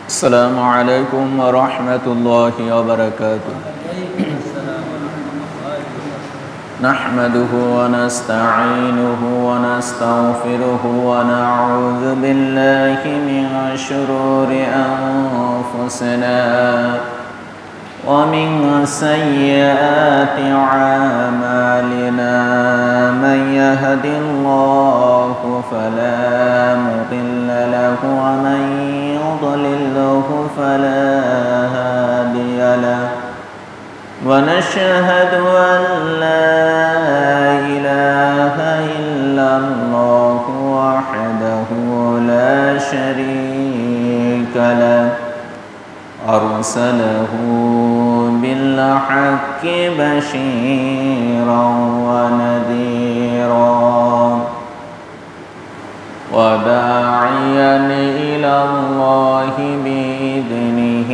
السلام عليكم ورحمة الله وبركاته. نحمده ونستعينه ونستغفره ونعوذ بالله من شرور أنفسنا ومن سيئات أعمالنا. من يهد الله فلا مضل له ومن يضلله فلا هادي له. ونشهد أن لا إله إلا الله وحده لا شريك له أرسله بالحق بشيرا ونذيرا وداعيا إلى الله بإذنه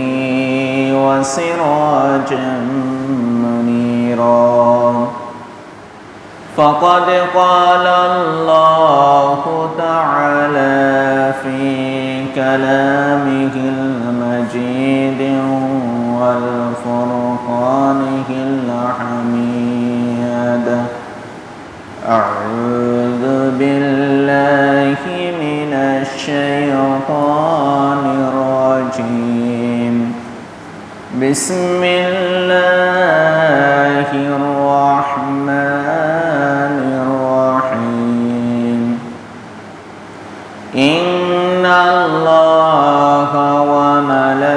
وسراجا منيرا. فقد قال الله تعالى في كلامه المجيد والفرقانه الحميد: أعوذ بالله من الشيطان الرجيم. بسم الله الرحمن الرحيم. إن الله وملائكته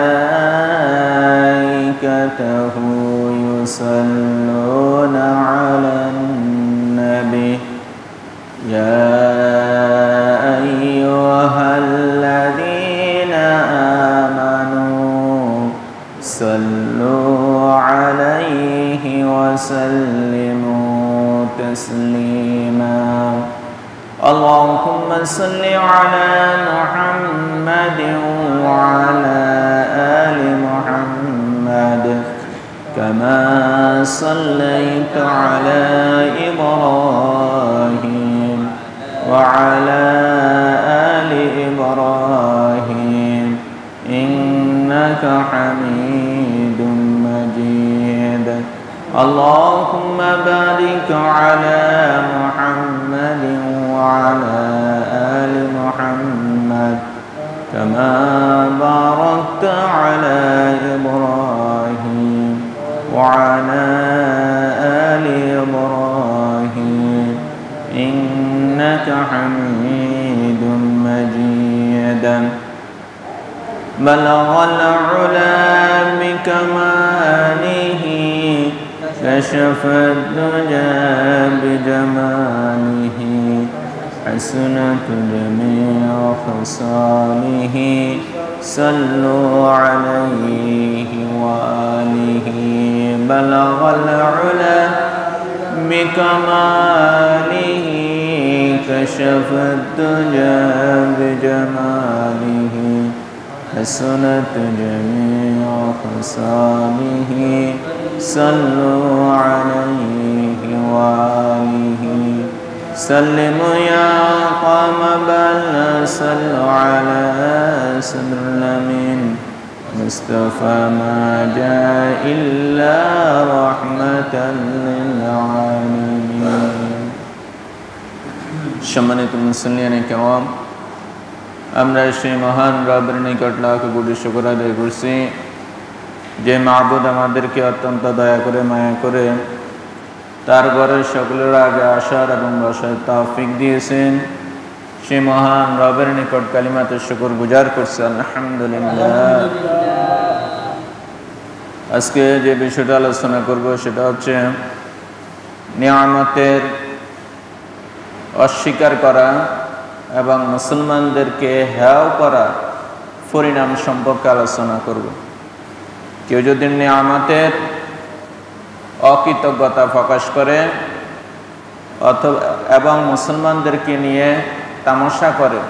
يصلون على النبي يا أيها الذين آمنوا صلوا عليه وسلموا تسليما. اللهم صل على محمد وعلى آل محمد كما صليت على إبراهيم وعلى آل إبراهيم إنك حميد مجيد. اللهم بارك على محمد وعلى آل محمد كما باركت على إبراهيم وعلى آل إبراهيم إنك حميد مجيد. بلغ العلا بكماله كشف الدجى بجماله حسنت جميع خصاله. صلوا عليه وآله. بلغ العلا بكماله كشف الدجى بجماله حسنت جميع خصاله. صلوا عليه وآله. سلموا يا قوم بل صلوا على صدر الأمين مصطفى ما جاء إلا رحمة للعالمين. সম্মানিত মুসলিয়ান কিরাম, আমরা সেই মহান রবের নিকট লাখ কোটি শুকর আদায় করছি যে মাবুদ আমাদেরকে অত্যন্ত দয়া করে মায়া করে তার ঘরের সকলের আগে আসার এবং বসার তৌফিক দিয়েছেন। সেই মহান রবের নিকট কালিমাতে শুকর গুজার করছি আলহামদুলিল্লাহ। আজকে যে বিষয়টা আলোচনা করব সেটা হচ্ছে নিয়ামতের অস্বীকার করা এবং মুসলমানদেরকে হেয় করা পরিণাম সম্পর্কে আলোচনা করব। কেউ যদি নিয়ামতের অকৃতজ্ঞতা প্রকাশ করে অথবা এবং মুসলমানদেরকে নিয়ে তামাশা করে,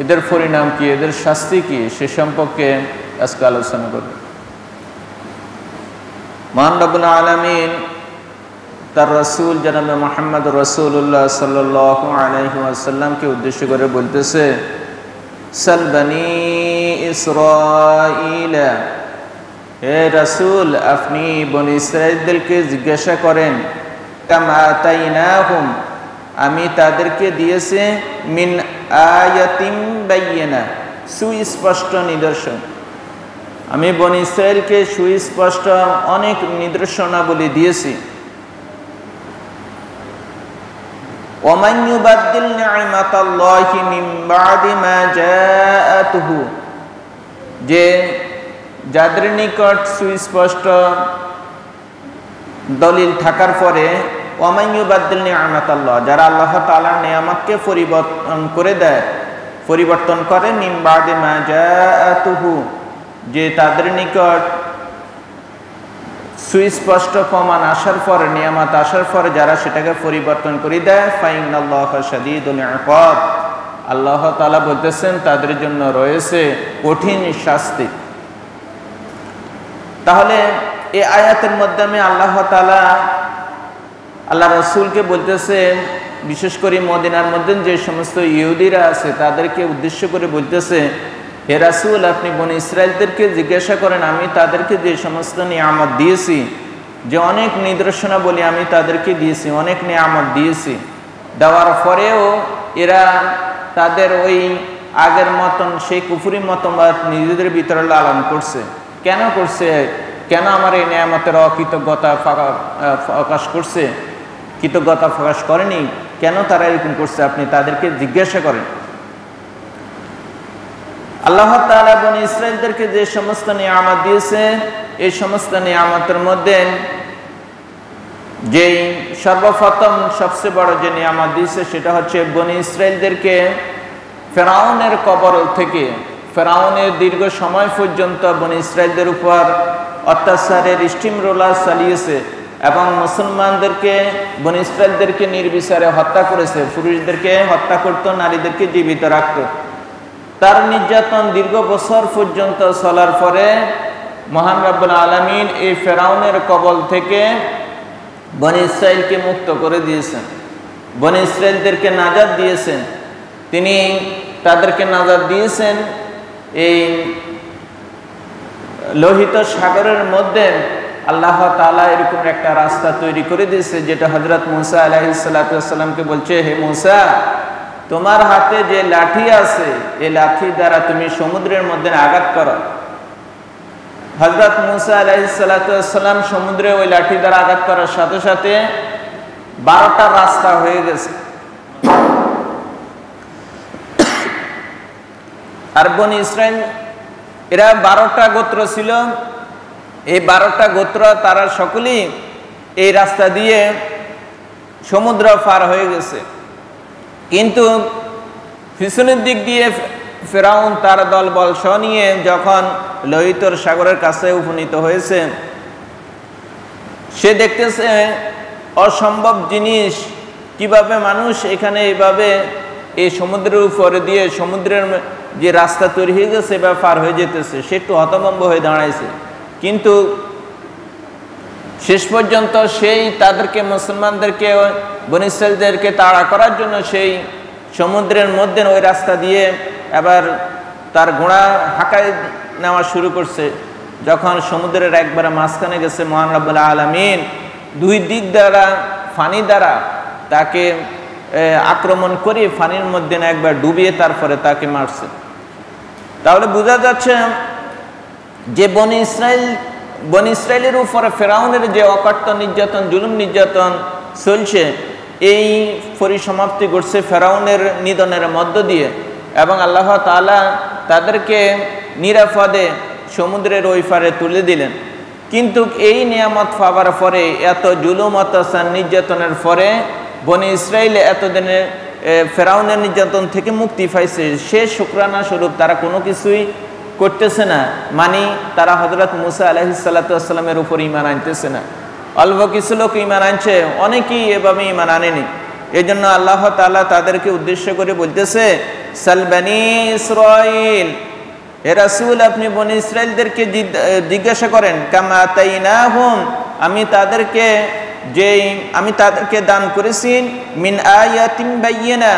এদের পরিণাম কি, এদের শাস্তি কি, সে সম্পর্কে আজকে আলোচনা করব। মহান রব্বুল আলামিন তার রাসূল জনাবে মুহাম্মদ রাসূলুল্লাহ সাল্লাল্লাহু আলাইহি ওয়াসাল্লামকে উদ্দেশ্য করে বলতেছে, সাল বনি ইসরাঈল, হে রাসূল আপনি বনী ইসরাঈলদেরকে জিজ্ঞাসা করেন, কামা আতাইনাহুম, আমি তাদেরকে দিয়েছি মিন আয়াতিম বায়্যিনা, সুস্পষ্ট নিদর্শন। আমি বনী ইসরাঈলকে সুস্পষ্ট অনেক নিদর্শনাবলী দিয়েছি। ওমান ইউবাদদিল নি'মাতাল্লাহি মিন বা'দি মা জাআতুহু, যে যাদের নিকট সুস্পষ্ট দলিল থাকার পরে ওমান ইউবাদদিল নি'মাতাল্লাহ, যারা আল্লাহ তাআলার নিয়ামতকে পরিবর্তন করে মিন বা'দি মা জাআতুহু, যে তাদের নিকট সুস্পষ্ট প্রমাণ আসার পরে, নিয়ামত আসার পরে যারা সেটাকে পরিবর্তন করে দেয়, ফাইনাল্লাহা শাদীদুল ইকাব, আল্লাহ তাআলা বলতেছেন তাদের জন্য রয়েছে কঠিন শাস্তি। তাহলে এই আয়াতের মাধ্যমে আল্লাহ তাআলা আল্লাহ রাসূলকে বলতেছেন, বিশেষ করে মদিনার মধ্যে যে সমস্ত ইহুদিরা আছে তাদেরকে উদ্দেশ্য করে বলতেছে, হে রাসূল আপনি বনী ইসরাঈলদেরকে জিজ্ঞাসা করেন আমি তাদেরকে যে সমস্ত নিয়ামত দিয়েছি, যে অনেক নিদর্শনাবলী আমি তাদেরকে দিয়েছি, অনেক নিয়ামত দিয়েছি, দেওয়ার পরেও এরা তাদের ওই আগের মতন সেই কুফরি মতবাদ নিজেদের ভিতরে লালন করছে। কেন করছে? কেন আমার এই নিয়ামতের অকৃতজ্ঞতা প্রকাশ করছে? কৃতজ্ঞতা প্রকাশ করেনি, কেন তারা এরকম করছে? আপনি তাদেরকে জিজ্ঞাসা করেন। আল্লাহ তাআলা বনী ইসরাঈলদেরকে যে সমস্ত নিয়ামত দিয়েছে, এই সমস্ত নিয়ামতের মধ্যে যেই সর্বপ্রথম সবচেয়ে বড় যে নিয়ামত দিয়েছে সেটা হচ্ছে বনী ইসরাঈলদেরকে ফেরাউনের কবল থেকে, ফেরাউনের দীর্ঘ সময় পর্যন্ত বনী ইসরাঈলদের উপর অত্যাচারের স্টিম রোলার চালিয়েছে এবং মুসলমানদেরকে বনী ইসরাঈলদেরকে নির্বিচারে হত্যা করেছে। পুরুষদেরকে হত্যা করত, নারীদেরকে জীবিত রাখত। তার নির্যাতন দীর্ঘ বছর পর্যন্ত চলার পরে মহান রব্বুল আলামিন এই ফেরাউনের কবল থেকে বনী ইসরাঈলকে মুক্ত করে দিয়েছেন, বনী ইসরাঈলদেরকে নাজাত দিয়েছেন। তিনি তাদেরকে নাজাত দিয়েছেন এই লোহিত সাগরের মধ্যে। আল্লাহ তাআলা এরকম একটা রাস্তা তৈরি করে দিয়েছে, যেটা হযরত মুসা আলাইহিস সালাতু ওয়াস সালামকে বলছে, হে মুসা তোমার হাতে যে লাঠি আছে এই লাঠি দ্বারা তুমি সমুদ্রের মধ্যে আঘাত করো। হযরত মুসা আলাইহিস সালাতু ওয়াস সালাম সমুদ্রে ওই লাঠি দ্বারা আঘাত করার সাথে সাথে 12টা রাস্তা হয়ে গেছে। আর বনী ইসরাঈল এরা 12টা গোত্র ছিল। এই 12টা গোত্র তারা সকলেই এই রাস্তা দিয়ে সমুদ্র পার হয়ে গেছে। কিন্তু পিছনের দিক দিয়ে ফেরাউন তার দলবল সহ নিয়ে যখন লোহিত সাগরের কাছে উপনীত হয়েছে, সে দেখতেছে অসম্ভব জিনিস, কিভাবে মানুষ এখানে এইভাবে এই সমুদ্রের উপরে দিয়ে সমুদ্রের যে রাস্তা তৈরি হয়ে গেছে এভাবে পার হয়ে যেতেছে। সে একটু হতভম্ব হয়ে দাঁড়াইছে। কিন্তু শেষ পর্যন্ত সেই তাদেরকে মুসলমানদেরকে বনী ইসরাঈলদেরকে তাড়া করার জন্য সেই সমুদ্রের মধ্যে ওই রাস্তা দিয়ে আবার তার ঘোড়া হাঁকায় নেওয়া শুরু করছে। যখন সমুদ্রের একবারে মাঝখানে গেছে, মহান রব্বুল আলামিন দুই দিক দ্বারা ফানি দ্বারা তাকে আক্রমণ করে ফানির মধ্যে একবার ডুবিয়ে তারপরে তাকে মারছে। তাহলে বোঝা যাচ্ছে যে বনী ইসরাঈলের উপরে ফেরাউনের যে অকট্য নির্যাতন, জুলুম নির্যাতন চলছে, এই পরিসমাপ্তি ঘটছে ফেরাউনের নিধনের মধ্য দিয়ে। এবং আল্লাহ তাআলা তাদেরকে নিরাপদে সমুদ্রের ওই পারে তুলে দিলেন। কিন্তু এই নিয়ামত পাওয়ার পরে, এত জুলুম অত্যাচার নির্যাতনের পরে বনী ইসরাঈল এতদিনে ফেরাউনের নির্যাতন থেকে মুক্তি পাইছে। সে শুকরানা স্বরূপ তারা কোনো কিছুই করতেছে না, মানে তারা হযরত মুসা আলাইহিস সালাতু ওয়াস সালামের উপর ঈমান আনতেছে না। অল্প কিছু লোক ঈমান আনছে, অনেকেই এভাবে ঈমান আনেনি। এই জন্য আল্লাহ তাআলা তাদেরকে উদ্দেশ্য করে বলতেছে, সাল বনী ইসরাঈল, হে রাসূল আপনি বনী ইসরাঈলদেরকে জিজ্ঞাসা করেন, কামা আতাইনাহুম, আমি তাদেরকে দান করেছি মিন আয়াতিন বায়্যিনা,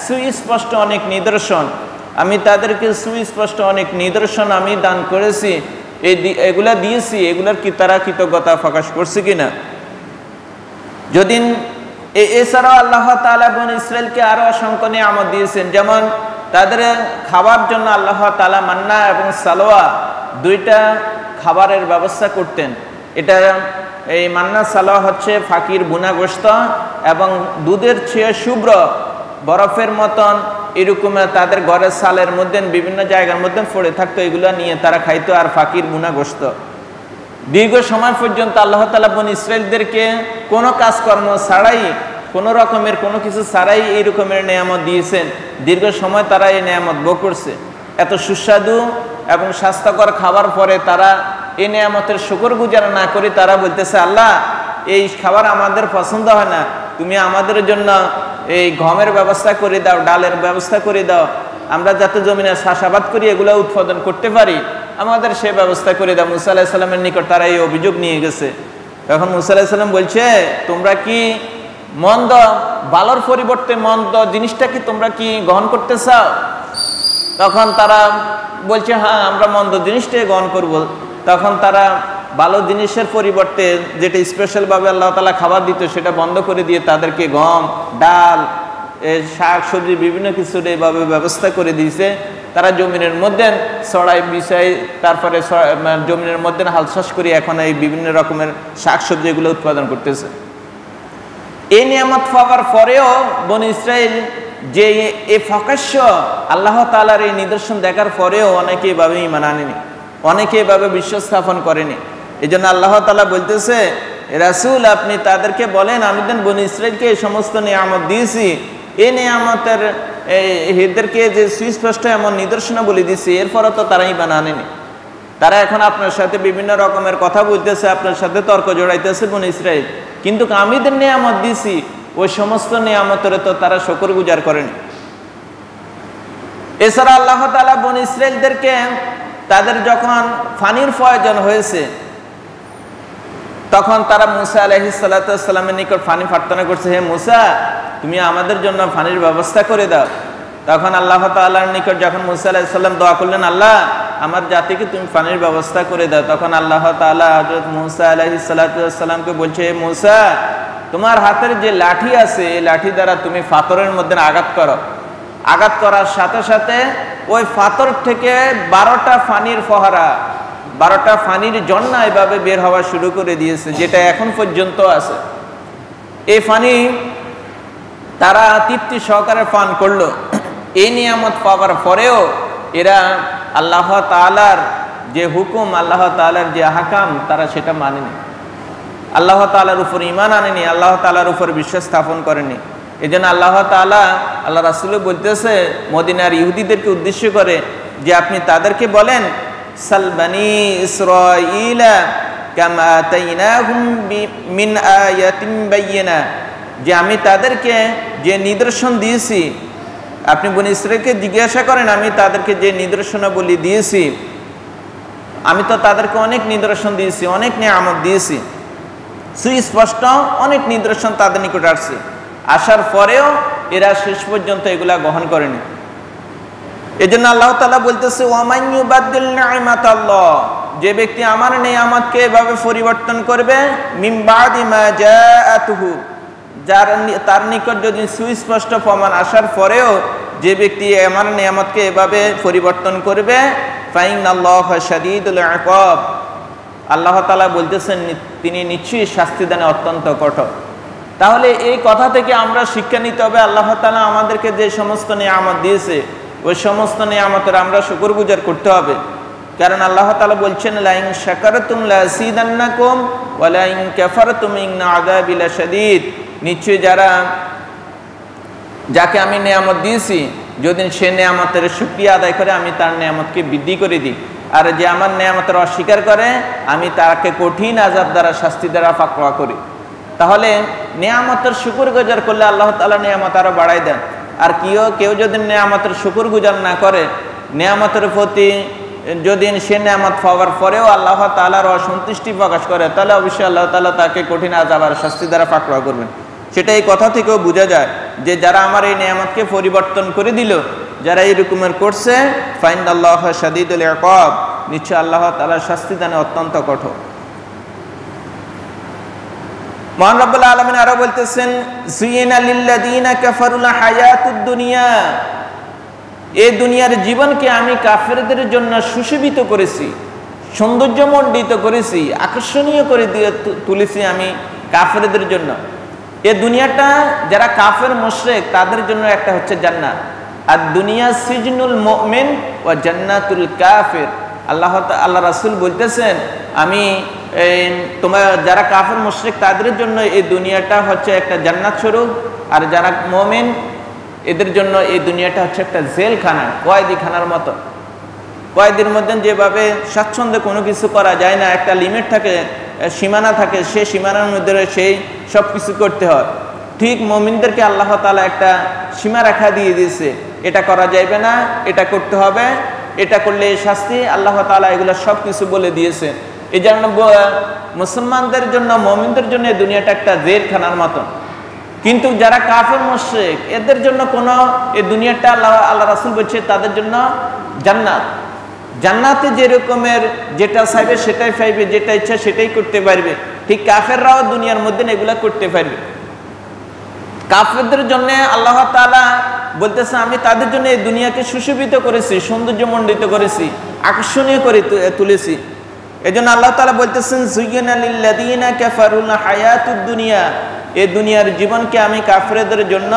সুস্পষ্ট অনেক নিদর্শন। আমি তাদেরকে সুস্পষ্ট অনেক নিদর্শন আমি দান করেছি, এগুলা দিয়েছি, এগুলার কি তারা কৃতজ্ঞতা প্রকাশ করছে কিনা? যদি এছাড়াও আল্লাহ তাআলা বনী ইসরাইলকে আরো অসংখ্য নিয়ামত দিয়েছেন, যেমন তাদের খাবার জন্য আল্লাহ তাআলা মান্না এবং সালোয়া দুইটা খাবারের ব্যবস্থা করতেন। এটা এই মান্না সালোয়া হচ্ছে ফাকির বুনা গোশত এবং দুধের চেয়ে শুভ্র বরফের মতন এরকম তাদের ঘরের সালের মধ্যে বিভিন্ন জায়গার মধ্যে পড়ে থাকতো, এগুলো নিয়ে তারা খাইতো। আর ফাকির বুনা গোশত দীর্ঘ সময় পর্যন্ত আল্লাহ তাআলা বনী ইসরাইলদেরকে কোনো কাজকর্ম ছাড়াই, কোনো রকমের কোনো কিছু ছাড়াই এই রকমের নিয়ামত দিয়েছেন। দীর্ঘ সময় তারা এই নিয়ামত ভোগ করছে। এত সুস্বাদু এবং স্বাস্থ্যকর খাবার পরে তারা এই নিয়ামতের শুকরগুজার না করে তারা বলতেছে, আল্লাহ এই খাবার আমাদের পছন্দ হয় না, তুমি আমাদের জন্য এই গমের ব্যবস্থা করে দাও, ডালের ব্যবস্থা করে দাও, আমরা যাতে জমিনে চাষাবাদ করি এগুলো উৎপাদন করতে পারি, আমাদের সে ব্যবস্থা করে দাও। মুসা আলাইহিস সালামের নিকট তারা এই অভিযোগ নিয়ে গেছে। তখন মুসা আলাইহিস সালাম বলছে, তোমরা কি মন্দ, ভালোর পরিবর্তে মন্দ জিনিসটা কি তোমরা কি গ্রহণ করতে চাও? তখন তারা বলছে, হ্যাঁ আমরা মন্দ জিনিসটাই গ্রহণ করব। তখন তারা ভালো জিনিসের পরিবর্তে যেটা স্পেশালভাবে আল্লাহ তাআলা খাবার দিত সেটা বন্ধ করে দিয়ে তাদেরকে গম, ডাল, শাক সবজি বিভিন্ন কিছুর এইভাবে ব্যবস্থা করে দিয়েছে। তারা জমিনের মধ্যে ছড়াই বিছাই, তারপরে জমিনের মধ্যে হাল চাষ করি এখন এই বিভিন্ন রকমের শাক সবজি এগুলো উৎপাদন করতেছে। এই নিয়ামত পাওয়ার পরেও বনী ইসরাইল যে এই প্রকাশ্য আল্লাহ তাআলার এই নিদর্শন দেখার পরেও অনেকে এভাবে ঈমান আনেনি, অনেকে এভাবে বিশ্বাস স্থাপন করেনি। এই জন্য আল্লাহ তাআলা বলতেছে, রাসূল আপনি তাদেরকে বলেন, আমি দেন বনী ইসরাইলকে এই সমস্ত নিয়ামত দিয়েছি, এই নিয়ামতের এদেরকে যে সুস্পষ্ট এমন নিদর্শনাবলী দিয়েছি, এরপরও তো তারা ঈমান আনেনি। তারা এখন আপনার সাথে বিভিন্ন রকমের কথা বলতেছে, আপনার সাথে তর্ক জড়াইতেছে বনী ইসরাইল, কিন্তু আমি যে নিয়ামত দিয়েছি ওই সমস্ত নিয়ামতের তো তারা শুকরগুজার করেনি। এছাড়া আল্লাহ তাআলা বনী ইসরাইলদেরকে তাদের যখন পানির প্রয়োজন হয়েছে তখন তারা মুসা আলাইহিস সালামের নিকট পানি প্রার্থনা করছে, হে মুসা তুমি আমাদের জন্য পানির ব্যবস্থা করে দাও। তখন আল্লাহ তাআলার নিকট যখন মুসা আলাইহিস সালাম দোয়া করলেন, আল্লাহ আমার জাতিকে তুমি পানির ব্যবস্থা করে দাও, তখন আল্লাহ তাআলা হযরত মুসা আলাইহিস সালামকে বলছে, হে মুসা তোমার হাতের যে লাঠি আছে এই লাঠি দ্বারা তুমি পাথরের মধ্যে আঘাত করো। আঘাত করার সাথে সাথে ওই পাথর থেকে 12টা পানির ফোয়ারা, 12টা পানির ঝর্ণা এভাবে বের হওয়া শুরু করে দিয়েছে, যেটা এখন পর্যন্ত আছে। এই পানি তারা তৃপ্তি সহকারে পান করলো। এই নিয়ামত পাওয়ার পরেও এরা আল্লাহ তাআলার যে হুকুম, আল্লাহ তাআলার যে আহকাম তারা সেটা মানেনি, আল্লাহ তাআলার উপর ঈমান আনেনি, আল্লাহ তাআলার উপর বিশ্বাস স্থাপন করেনি। এই জন্য আল্লাহ তাআলা আল্লাহ রাসূল বলতেছে মদিনার ইহুদিদেরকে উদ্দেশ্য করে যে আপনি তাদেরকে বলেন, সাল বানি ইসরাঈলা কামা আতাইনাহুম মিন আয়াতিন বায়্যিনা, যে আমি তাদেরকে যে নিদর্শন দিয়েছি, আপনি বনী ইসরাঈলকে জিজ্ঞাসা করেন আমি তাদেরকে যে নিদর্শনাবলী দিয়েছি, আমি তো তাদেরকে অনেক নিদর্শন দিয়েছি, অনেক নিয়ামত দিয়েছি, সুস্পষ্ট অনেক নিদর্শন তাদের নিকট আসছে, আসার পরেও এরা শেষ পর্যন্ত এগুলা গ্রহণ করেনি। এই জন্য আল্লাহ তাআলা বলতেছে, ওয়ামান ইউবাদদিল নি'মাতাল্লাহ, যে ব্যক্তি আমার নিয়ামতকে এভাবে পরিবর্তন করবে, মিন বাদি মা জাআতুহু, যার তার নিকট যদি সুস্পষ্ট প্রমাণ আসার পরেও যে ব্যক্তি আমার নিয়ামতকে এভাবে পরিবর্তন করবে, ফাইনাল্লাহা শাদীদুল ইকাব, আল্লাহ তাআলা বলতেছেন তিনি নিশ্চয়ই শাস্তি দানে অত্যন্ত কঠোর। তাহলে এই কথা থেকে আমরা শিক্ষা নিতে হবে, আল্লাহ তাআলা আমাদেরকে যে সমস্ত নিয়ামত দিয়েছে ওই সমস্ত নিয়ামতের আমরা শুকরগুজার করতে হবে। কারণ আল্লাহ তাআলা বলছেন, লা ইন শাকারতুম লাযিদান্নাকুম ওয়া লা ইন কাফারতুম ইন্না আযাবি লাশাদীদ, নিশ্চয়ই যাকে আমি নিয়ামত দিয়েছি যদি সে নিয়ামতের শুকরিয়া আদায় করে আমি তার নিয়ামতকে বৃদ্ধি করে দিই, আর যে আমার নিয়ামতের অস্বীকার করে আমি তাকে কঠিন আযাব দ্বারা শাস্তি দ্বারা ফাঁকওয়া করি। তাহলে নিয়ামতের শুকরগুজার করলে আল্লাহ তাআলা নিয়ামত আরো বাড়াই দেন। আর কেউ যদি নিয়ামতের শুকরগুজার না করে, নিয়ামতের প্রতি যদি সে নিয়ামত পাওয়ার পরেও আল্লাহ তাআলার অসন্তুষ্টি প্রকাশ করে, তাহলে অবশ্যই আল্লাহ তাআলা তাকে কঠিন আযাব আর শাস্তি দ্বারা ফাঁকওয়া করবেন। সেটা এই কথা থেকেও বোঝা যায় যে যারা আমার এই নিয়ামতকে পরিবর্তন করে দিল, যারা এরকমের করছে ফাইনাল্লাহু শাদীদুল ইকাব, নিশ্চয় আল্লাহ তাআলা শাস্তি দানে অত্যন্ত কঠোর। মহান রব্বুল আলামিন আরো বলতেছেন যুইনা লিল্লাযীনা কাফারুল হায়াতুদ দুনিয়া, এই দুনিয়ার জীবনকে আমি কাফেরদের জন্য সুশোভিত করেছি, সৌন্দর্যমণ্ডিত করেছি, আকর্ষণীয় করে দিয়ে তুলেছি আমি কাফেরদের জন্য। এই দুনিয়াটা যারা কাফের মুশরিক তাদের জন্য একটা হচ্ছে জান্নাত, আর দুনিয়া সিজনুল মুমিন ওয়া জান্নাতুল কাফির। আল্লাহ রাসূল বলতেছেন আমি তোমার যারা কাফের মুশরিক তাদের জন্য এই দুনিয়াটা হচ্ছে একটা জান্নাত স্বরূপ, আর যারা মুমিন এদের জন্য এই দুনিয়াটা হচ্ছে একটা জেলখানা, কয়েদিখানার মতো। কয়েদির মধ্যে যেভাবে স্বাচ্ছন্দ্যে কোনো কিছু করা যায় না, একটা লিমিট থাকে, সীমানা থাকে, সেই সীমানার মধ্যে সেই সব কিছু করতে হয়, ঠিক মুমিনদেরকে আল্লাহ তাআলা একটা সীমারেখা দিয়ে দিয়েছে, এটা করা যাবে না, এটা করতে হবে, এটা করলে শাস্তি। আল্লাহ তাআলা এগুলো সব কিছু বলে দিয়েছে। এই জন্য মুসলমানদের জন্য, মুমিনদের জন্য এই দুনিয়াটা একটা জেলখানার মতো। কিন্তু যারা কাফের মুশরিক এদের জন্য কোনো এই দুনিয়াটা আল্লাহ রাসূল বলছে তাদের জন্য জান্নাত। জান্নাতে যে রকমের যেটা চাইবে সেটাই পাইবে, যেটা ইচ্ছা সেটাই করতে পারবে, ঠিক কাফেররাও দুনিয়ার মধ্যে এগুলা করতে পারবে। কাফেরদের জন্য আল্লাহ তাআলা বলতেছে আমি তাদের জন্য এই দুনিয়াকে সুশোভিত করেছি, সৌন্দর্যমণ্ডিত করেছি, আকর্ষণীয় করে তুলেছি। এজন্য আল্লাহ তাআলা বলতেছেন যুইনা লিল্লাযীনা কাফারুল হায়াতুদ দুনিয়া, এই দুনিয়ার জীবনকে আমি কাফেরদের জন্য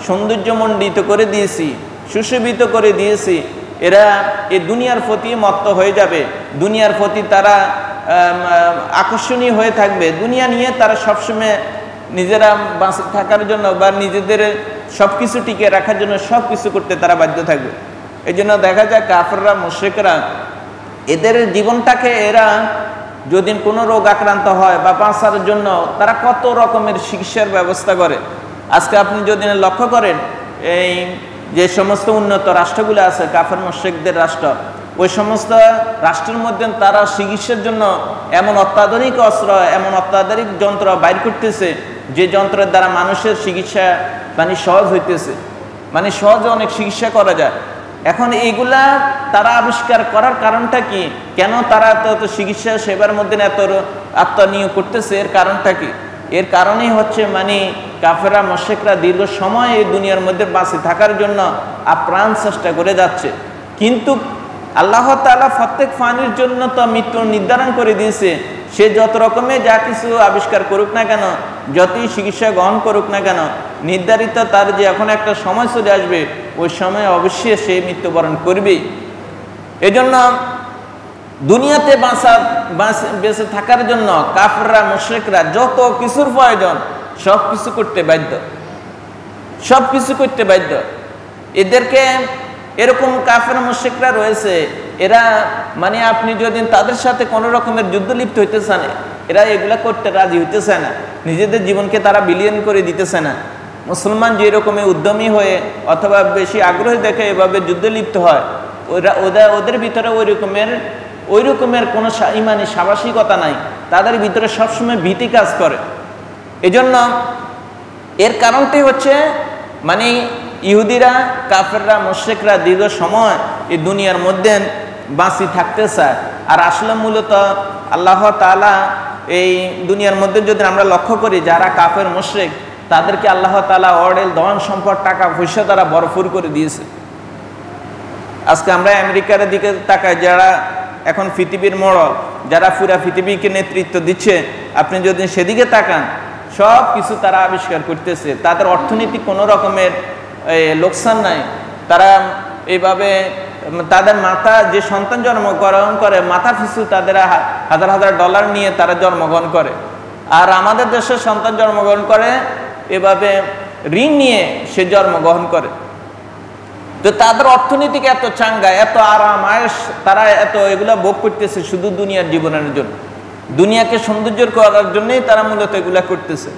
সৌন্দর্যমণ্ডিত করে দিয়েছি, সুশোভিত করে দিয়েছি। এরা এই দুনিয়ার প্রতি মত্ত হয়ে যাবে, দুনিয়ার প্রতি তারা আকর্ষণীয় হয়ে থাকবে, দুনিয়া নিয়ে তারা সবসময় নিজেরা বাঁচে থাকার জন্য বা নিজেদের সব কিছু টিকে রাখার জন্য সব কিছু করতে তারা বাধ্য থাকবে। এই জন্য দেখা যায় কাফেররা মুশরিকরা এদের জীবনটাকে এরা যদি কোনো রোগ আক্রান্ত হয় বা বাঁচার জন্য তারা কত রকমের চিকিৎসার ব্যবস্থা করে। আজকে আপনি যদি লক্ষ্য করেন এই যে সমস্ত উন্নত রাষ্ট্রগুলো আছে কাফের মুশরিকদের রাষ্ট্র, ওই সমস্ত রাষ্ট্রের মধ্যে তারা চিকিৎসার জন্য এমন অত্যাধুনিক অস্ত্র, এমন অত্যাধুনিক যন্ত্র বাইর করতেছে যে যন্ত্রের দ্বারা মানুষের চিকিৎসা মানে সহজ হইতেছে, মানে সহজে অনেক চিকিৎসা করা যায়। এখন এইগুলা তারা আবিষ্কার করার কারণটা কি, কেন তারা এত চিকিৎসা সেবার মধ্যে এত আত্মনিয়োগ করতেছে, এর কারণটা কি? এর কারণেই হচ্ছে মানে কাফেররা মুশরিকরা দীর্ঘ সময় এই দুনিয়ার মধ্যে বাঁচে থাকার জন্য আপ্রাণ চেষ্টা করে যাচ্ছে। কিন্তু আল্লাহ তাআলা প্রত্যেক প্রাণীর জন্য তো মৃত্যু নির্ধারণ করে দিয়েছে। সে যত রকমের যা কিছু আবিষ্কার করুক না কেন, যতই চিকিৎসা গ্রহণ করুক না কেন, নির্ধারিত তার যে এখন একটা সময় চলে আসবে, ওই সময় অবশ্যই সে মৃত্যুবরণ করবেই। এজন্য দুনিয়াতে বেঁচে থাকার জন্য কাফেররা মুশরিকরা যত কিছুর প্রয়োজন সব কিছু করতে বাধ্য, সব কিছু করতে বাধ্য। এদেরকে এরকম কাফের মুশরিকরা রয়েছে, এরা মানে আপনি যদি তাদের সাথে কোনো রকমের যুদ্ধ লিপ্ত হইতেছে না, এরা এগুলা করতে রাজি হইতেছে না, নিজেদের জীবনকে তারা বিলীন করে দিতেছে না। মুসলমান যে রকমের উদ্যমী হয়ে অথবা বেশি আগ্রহী দেখে এভাবে যুদ্ধ লিপ্ত হয়, ওদের ভিতরে ওই রকমের কোনো ইমানি সাহসিকতা নাই, তাদের ভিতরে সবসময় ভীতি কাজ করে। এজন্য এর কারণটাই হচ্ছে মানে ইহুদিরা, কাফেররা, মুশরিকরা দীর্ঘ সময় এই দুনিয়ার মধ্যে বাঁচি থাকতে চায়। আর আসলে মূলত আল্লাহ তাআলা এই দুনিয়ার মধ্যে যদি আমরা লক্ষ্য করি যারা কাফের মুশরিক তাদেরকে আল্লাহ তাআলা অঢেল ধন সম্পদ, টাকা পয়সা দ্বারা ভরপুর করে দিয়েছে। আজকে আমরা আমেরিকার দিকে তাকাই, যারা এখন পৃথিবীর মোড়ল, যারা পুরা পৃথিবীকে নেতৃত্ব দিচ্ছে, আপনি যদি সেদিকে তাকান সব কিছু তারা আবিষ্কার করতেছে, তাদের অর্থনীতি কোনো রকমের লোকসান নাই। তারা এইভাবে তাদের মাথা যে সন্তান জন্মগ্রহণ করে মাথা পিছু তাদের হাজার হাজার ডলার নিয়ে তারা জন্মগ্রহণ করে, আর আমাদের দেশে সন্তান জন্মগ্রহণ করে এভাবে ঋণ নিয়ে সে জন্মগ্রহণ করে। তো তাদের অর্থনীতিকে এত চাঙ্গা, এত আরাম আয়েশ, তারা এত এগুলা ভোগ করতেছে শুধু দুনিয়ার জীবনের জন্য, দুনিয়াকে সৌন্দর্য করার জন্যই তারা মূলত এগুলা করতেছে।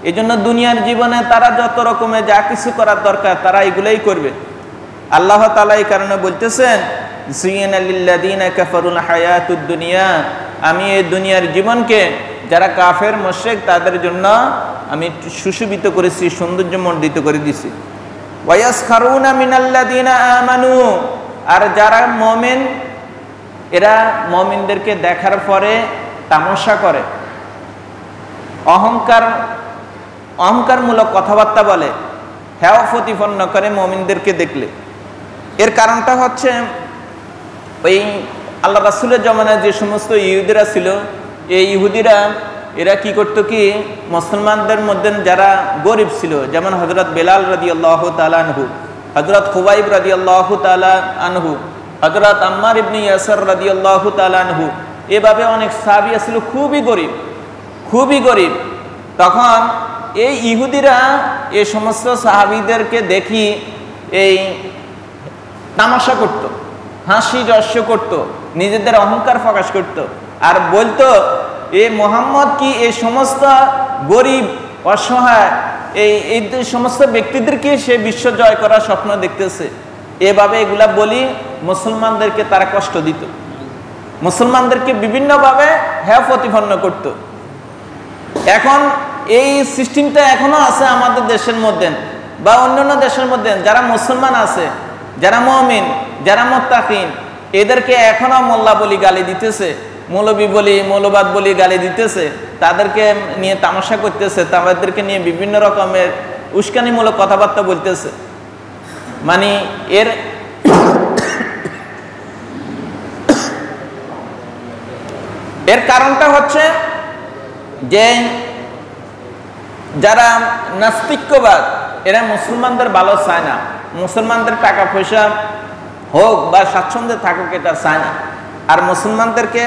এই জন্য দুনিয়ার জীবনে তারা যত রকমের যা কিছু করার দরকার তারা এগুলাই করবে। আল্লাহ তাআলা এই কারণে বলতেছেন যুইনা লিল্লাযীনা কাফারুল হায়াতুদ দুনিয়া, আমি এই দুনিয়ার জীবনকে যারা কাফের মুশরিক তাদের জন্য আমি সুশোভিত করেছি, সৌন্দর্যমণ্ডিত করে দিয়েছি। ওয়ায়াসখারুনা মিনাল্লাযিনা আমানু, আর যারা মুমিন এরা মুমিনদেরকে দেখার পরে তামাশা করে, অহংকারমূলক কথাবার্তা বলে, হেয় প্রতিপন্ন করে মুমিনদেরকে দেখলে। এর কারণটা হচ্ছে ওই আল্লাহ রাসূলের জামানায় যে সমস্ত ইহুদিরা ছিল, এই ইহুদিরা এরা কি করতো কি, মুসলমানদের মধ্যে যারা গরিব ছিল, যেমন হযরত বেলাল রাদিয়াল্লাহু তাআলা আনহু, হযরত খুবাইব রাদিয়াল্লাহু তাআলা আনহু, হযরত আম্মার ইবনে ইয়াসির রাদিয়াল্লাহু তাআলা আনহু, এভাবে অনেক সাহাবী ছিল খুবই গরিব। তখন এই ইহুদিরা এই সমস্ত সাহাবীদেরকে দেখি এই তামাশা করত, হাসি রস্য করত, নিজেদের অহংকার প্রকাশ করত, আর বলতো এ মুহাম্মদ কি এই সমস্ত গরিব অসহায় এই সমস্ত ব্যক্তিদেরকে সে বিশ্ব জয় করার স্বপ্ন দেখতেছে। এভাবে এগুলা বলি মুসলমানদেরকে তারা কষ্ট দিত, মুসলমানদেরকে বিভিন্নভাবে হেয় প্রতিপন্ন করত। এখন এই সিস্টেমটা এখনো আছে আমাদের দেশের মধ্যে বা অন্যান্য দেশের মধ্যে। যারা মুসলমান আছে, যারা মুমিন, যারা মুত্তাকিন, এদেরকে এখনো মোল্লা বলি গালি দিতেছে, মৌলবী বলি, মৌলবাদ বলি গালি দিতেছে, তাদেরকে নিয়ে তামাশা করতেছে, তাদেরকে নিয়ে বিভিন্ন রকমের উস্কানিমূলক কথাবার্তা বলতেছে। মানে এর কারণটা হচ্ছে যে যারা নাস্তিক্যবাদ, এরা মুসলমানদের ভালো চায় না, মুসলমানদের টাকা পয়সা হোক বা স্বাচ্ছন্দ্যে থাকুক এটা চায় না। আর মুসলমানদেরকে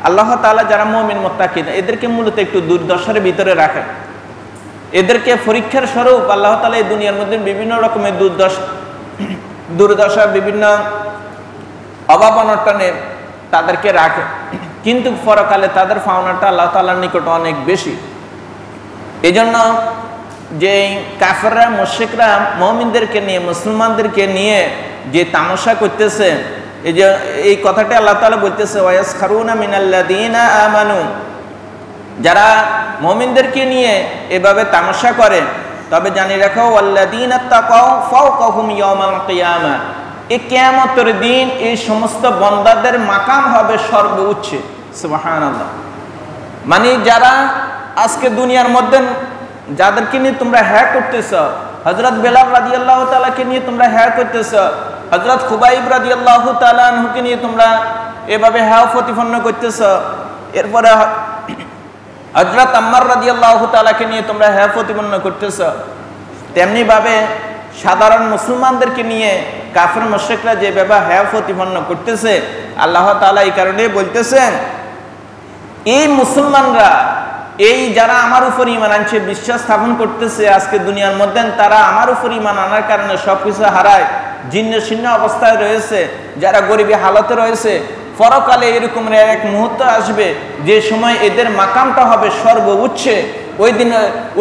আল্লাহ তাআলা যারা মুমিন মুত্তাকিন, এদেরকে মূলত একটু দুর্দশার ভিতরে রাখেন। এদেরকে পরীক্ষার স্বরূপ আল্লাহ তাআলা এই দুনিয়ার মধ্যে বিভিন্ন রকমের দুর্দশা, বিভিন্ন অভাব অনটনে তাদেরকে রাখে, কিন্তু পরকালে তাদের পাওনাটা আল্লাহ তাআলার নিকট অনেক বেশি। এই জন্য যে কাফেররা, মুশরিকরা মুমিনদেরকে নিয়ে, মুসলমানদেরকে নিয়ে যে তামাশা করতেছে, এই যে এই কথাটা আল্লাহ তাআলা বলতেছে ওয়ায়াসখারুনা মিনাল্লাযিনা আমানু, যারা মুমিনদেরকে নিয়ে এভাবে তামাশা করে, তবে জানি রাখো ওয়াল্লাযিনা তাকাউ ফাওকাহুম ইয়াওমাল কিয়ামা, এই কিয়ামতের দিন এই সমস্ত বান্দাদের মাকাম হবে সর্বোচ্চ। সুবহানাল্লাহ। মানে যারা আজকে দুনিয়ার মধ্যে যাদেরকে নিয়ে তোমরা হ্যাঁ করতেছ, হযরত বেলাল রাদিয়াল্লাহু তাআলাকে নিয়ে তোমরা হ্যাঁ করতেছ, হযরত খুবাইব রাদিয়াল্লাহু তাআলা আনহুকে নিয়ে তোমরা এভাবে হ্যাঁ প্রতিপন্ন করতেছ, এরপরে হযরত আম্মার রাদিয়াল্লাহু তাআলাকে নিয়ে তোমরা হ্যাঁ প্রতিপন্ন করতেছ, তেমনি ভাবে সাধারণ মুসলমানদেরকে নিয়ে কাফের মুশরিকরা যেভাবে হ্যাঁ প্রতিপন্ন করতেছে, আল্লাহ তাআলা এই কারণে বলতেছেন এই মুসলমানরা, এই যারা আমার উপর ঈমান আনছে, বিশ্বাস স্থাপন করতেছে আজকে দুনিয়ার মধ্যে, তারা আমার উপর ঈমান আনার কারণে সবকিছু হারায়, জীর্ণ শীর্ণ অবস্থায় রয়েছে, যারা গরিবী হালতে রয়েছে, পরকালে এরকম এক মুহূর্ত আসবে যে সময় এদের মাকামটা হবে সর্বোচ্চে। ওই দিন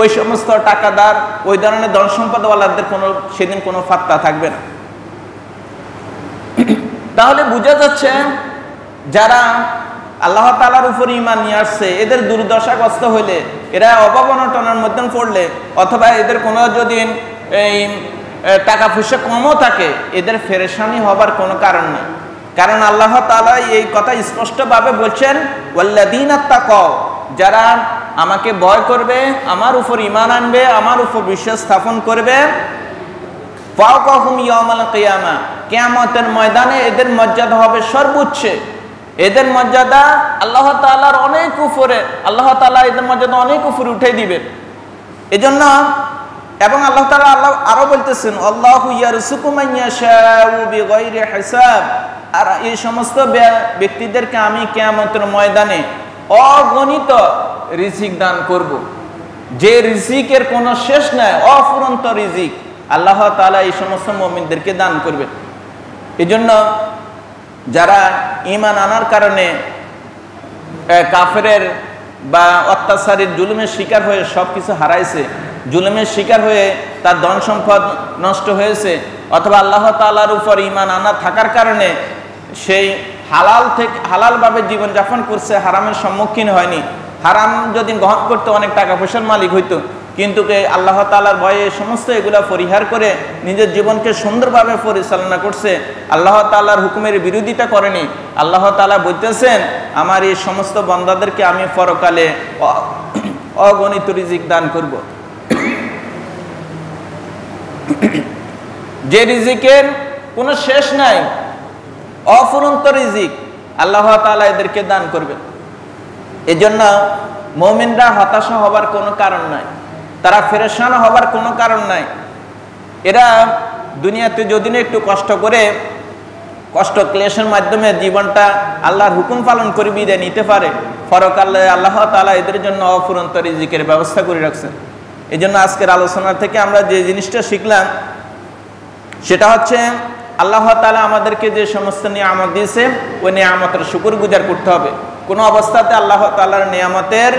ওই সমস্ত টাকাদার, ওই ধরনের ধন সম্পদওয়ালাদের সেদিন কোনো ফাত্তা থাকবে না। তাহলে বোঝা যাচ্ছে যারা আল্লাহ তাআলার উপর ঈমান নিয়ে আসছে, এদের দুর্দশাগ্রস্ত হইলে, এরা অভাব অনটনের মধ্যে পড়লে, অথবা এদের কোনো যদি এই টাকা পয়সা কমও থাকে, এদের পেরেশানি হবার কোনো কারণ নেই। কারণ আল্লাহ তাআলা এই কথা স্পষ্টভাবে বলছেন ওয়াল্লাযীনা তাকাউ, যারা আমাকে ভয় করবে, আমার উপর ঈমান আনবে, আমার উপর বিশ্বাস স্থাপন করবে, ফাওকাহুম ইয়াওমাল কিয়ামা, কিয়ামতের ময়দানে এদের মর্যাদা হবে সর্বোচ্চ। এদের মর্যাদা আল্লাহ তাআলার অনেক উপরে, আল্লাহ তাআলা এদের মর্যাদা অনেক উপরে উঠে দিবেন। এজন্য এবং আল্লাহ তাআলা আরো বলতেছেন আল্লাহু ইয়ারযুকু মান ইয়াশাউ বিগাইরি হিসাব, আর এই সমস্ত ব্যক্তিদেরকে আমি কিয়ামতের ময়দানে অগণিত রিজিক দান করব, যে রিজিকের কোনো শেষ নাই, অফুরন্ত রিজিক আল্লাহ তাআলা এই সমস্ত মুমিনদেরকে দান করবেন। এজন্য যারা ঈমান আনার কারণে কাফেরের বা অত্যাচারের জুলুমের শিকার হয়ে সব কিছু হারাইছে, জুলুমের শিকার হয়ে তার ধন সম্পদ নষ্ট হয়েছে, অথবা আল্লাহ তাআলার উপর ঈমান আনা থাকার কারণে সেই হালালভাবে জীবনযাপন করছে, হারামের সম্মুখীন হয়নি। হারাম যদি গ্রহণ করতে অনেক টাকা পয়সার মালিক হইতো, কিন্তু আল্লাহ তাআলার ভয়ে সমস্ত এগুলা পরিহার করে নিজের জীবনকে সুন্দরভাবে পরিচালনা করছে, আল্লাহ তাআলার হুকুমের বিরোধিতা করেনি। আল্লাহ তাআলা বলতেছেন, আমার এই সমস্ত বান্দাদেরকে আমি পরকালে অগণিত রিজিক দান করব, যে রিজিকের কোনো শেষ নাই, অফুরন্ত রিজিক আল্লাহ তাআলা এদেরকে দান করবেন। এজন্য মুমিনরা হতাশা হবার কোনো কারণ নাই, তারা পেরেশান হবার কোনো কারণ নাই। এরা দুনিয়াতে যদি না একটু কষ্ট করে, কষ্ট ক্লেশের মাধ্যমে জীবনটা আল্লাহর হুকুম পালন করে বিদায় নিতে পারে, পরকালে আল্লাহ তাআলা এদের জন্য অফুরন্ত রিজিকের ব্যবস্থা করে রাখছেন। এই জন্য আজকের আলোচনা থেকে আমরা যে জিনিসটা শিখলাম সেটা হচ্ছে, আল্লাহ তাআলা আমাদেরকে যে সমস্ত নিয়ামত দিয়েছে ওই নিয়ামতের শুকরগুজার করতে হবে। কোনো অবস্থাতে আল্লাহ তাআলার নিয়ামতের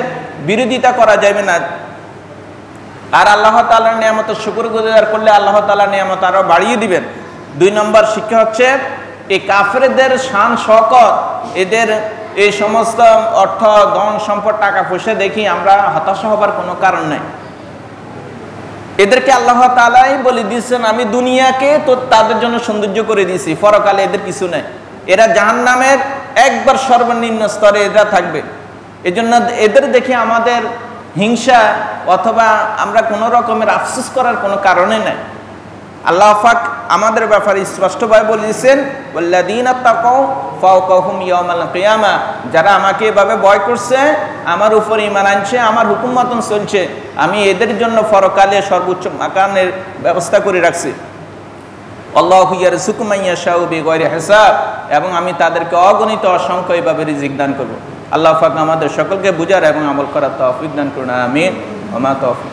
বিরোধিতা করা যাবে না। আর আল্লাহ তাআলার নিয়ামতের শুকরগুজার করলে আল্লাহ তাআলা নিয়ামত আরো বাড়িয়ে দিবেন। 2 নম্বর শিক্ষা হচ্ছে, এই কাফেরদের শান শওকত, এদের এই সমস্ত অর্থ ধন সম্পদ টাকা পয়সা দেখি আমরা হতাশা হবার কোনো কারণ নাই। এদেরকে আল্লাহ তাআলাই বলে দিয়েছেন, আমি দুনিয়াকে তো তাদের জন্য সৌন্দর্য করে দিয়েছি, পরকালে এদের কিছু নাই, এরা জাহান্নামের একবার সর্বনিম্ন স্তরে এরা থাকবে। এজন্য এদের দেখে আমাদের হিংসা অথবা আমরা কোনো রকমের আফসোস করার কোনো কারণে নাই। আল্লাহ পাক আমাদের ব্যাপারে স্পষ্টভাবে বলেছেন, ওয়াল্লাযীনা তাকাউ ফাওকাহুম ইয়াওমাল কিয়ামা, যারা আমাকে এভাবে ভয় করছে, আমার উপর ঈমান আনছে, আমার হুকুম মতন চলছে, আমি এদের জন্য পরকালে সর্বোচ্চ মাকানের ব্যবস্থা করে রাখছি। আল্লাহু ইয়ারযুকু মান ইয়াশাউ বিগয়রি হিসাব, এবং আমি তাদেরকে অগণিত অসংখ্য এভাবে রিজিক দান করব। আল্লাহ পাক আমাদের সকলকে বুঝার এবং আমল করার তৌফিক দান করুন। আমিন। ওয়া মা তৌফিক